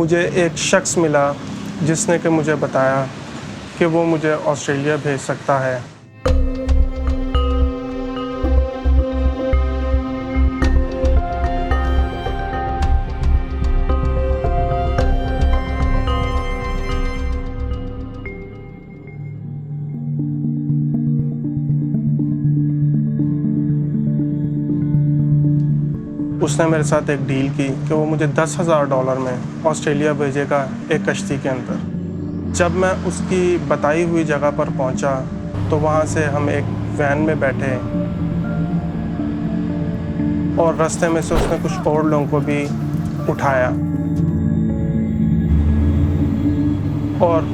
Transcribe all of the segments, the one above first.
मुझे एक शख्स मिला जिसने कि मुझे बताया कि वो मुझे ऑस्ट्रेलिया भेज सकता है। उसने मेरे साथ एक डील की कि वो मुझे $10,000 में ऑस्ट्रेलिया भेजेगा एक कश्ती के अंदर। जब मैं उसकी बताई हुई जगह पर पहुंचा तो वहां से हम एक वैन में बैठे और रास्ते में से उसने कुछ और लोगों को भी उठाया और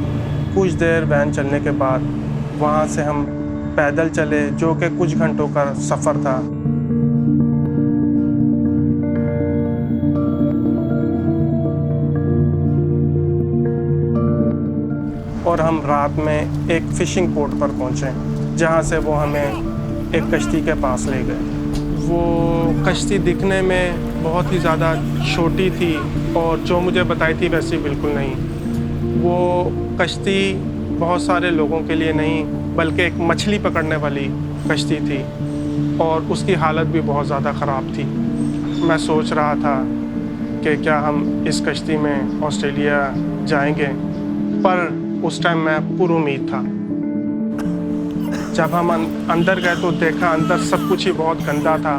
कुछ देर वैन चलने के बाद वहां से हम पैदल चले, जो कि कुछ घंटों का सफ़र था। और हम रात में एक फ़िशिंग पोर्ट पर पहुँचे, जहाँ से वो हमें एक कश्ती के पास ले गए। वो कश्ती दिखने में बहुत ही ज़्यादा छोटी थी और जो मुझे बताई थी वैसी बिल्कुल नहीं। वो कश्ती बहुत सारे लोगों के लिए नहीं बल्कि एक मछली पकड़ने वाली कश्ती थी और उसकी हालत भी बहुत ज़्यादा ख़राब थी। मैं सोच रहा था कि क्या हम इस कश्ती में ऑस्ट्रेलिया जाएंगे, पर उस टाइम मैं पुरुमीद था। जब हम अंदर गए तो देखा अंदर सब कुछ ही बहुत गंदा था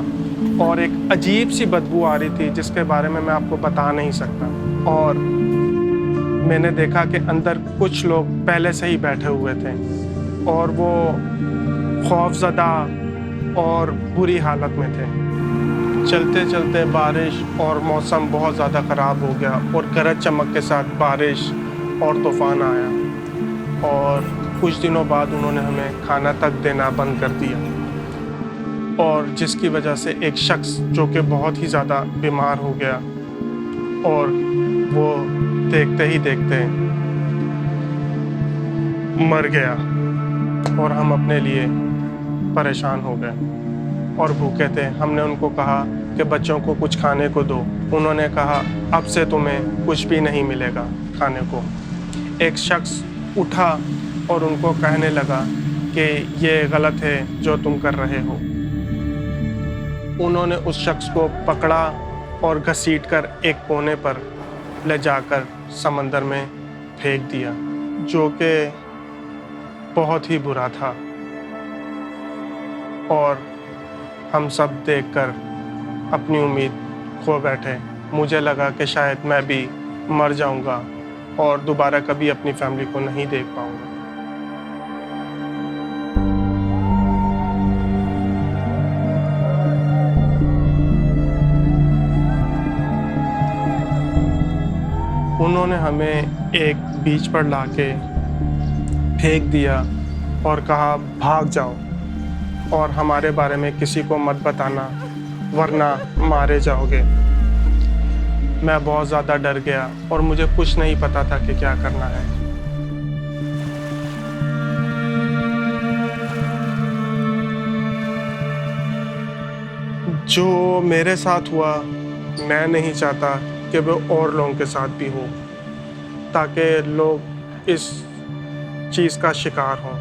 और एक अजीब सी बदबू आ रही थी जिसके बारे में मैं आपको बता नहीं सकता। और मैंने देखा कि अंदर कुछ लोग पहले से ही बैठे हुए थे और वो खौफज़दा और बुरी हालत में थे। चलते चलते बारिश और मौसम बहुत ज़्यादा ख़राब हो गया और गरज चमक के साथ बारिश और तूफ़ान आया और कुछ दिनों बाद उन्होंने हमें खाना तक देना बंद कर दिया और जिसकी वजह से एक शख्स जो कि बहुत ही ज़्यादा बीमार हो गया और वो देखते ही देखते मर गया और हम अपने लिए परेशान हो गए और भूखे थे। हमने उनको कहा कि बच्चों को कुछ खाने को दो। उन्होंने कहा अब से तुम्हें कुछ भी नहीं मिलेगा खाने को। एक शख्स उठा और उनको कहने लगा कि ये गलत है जो तुम कर रहे हो। उन्होंने उस शख्स को पकड़ा और घसीटकर एक कोने पर ले जाकर समंदर में फेंक दिया, जो कि बहुत ही बुरा था। और हम सब देखकर अपनी उम्मीद खो बैठे। मुझे लगा कि शायद मैं भी मर जाऊंगा और दोबारा कभी अपनी फैमिली को नहीं देख पाऊंगा। उन्होंने हमें एक बीच पर लाके फेंक दिया और कहा भाग जाओ और हमारे बारे में किसी को मत बताना वरना मारे जाओगे। मैं बहुत ज़्यादा डर गया और मुझे कुछ नहीं पता था कि क्या करना है। जो मेरे साथ हुआ मैं नहीं चाहता कि वो और लोगों के साथ भी हो, ताकि लोग इस चीज़ का शिकार हों।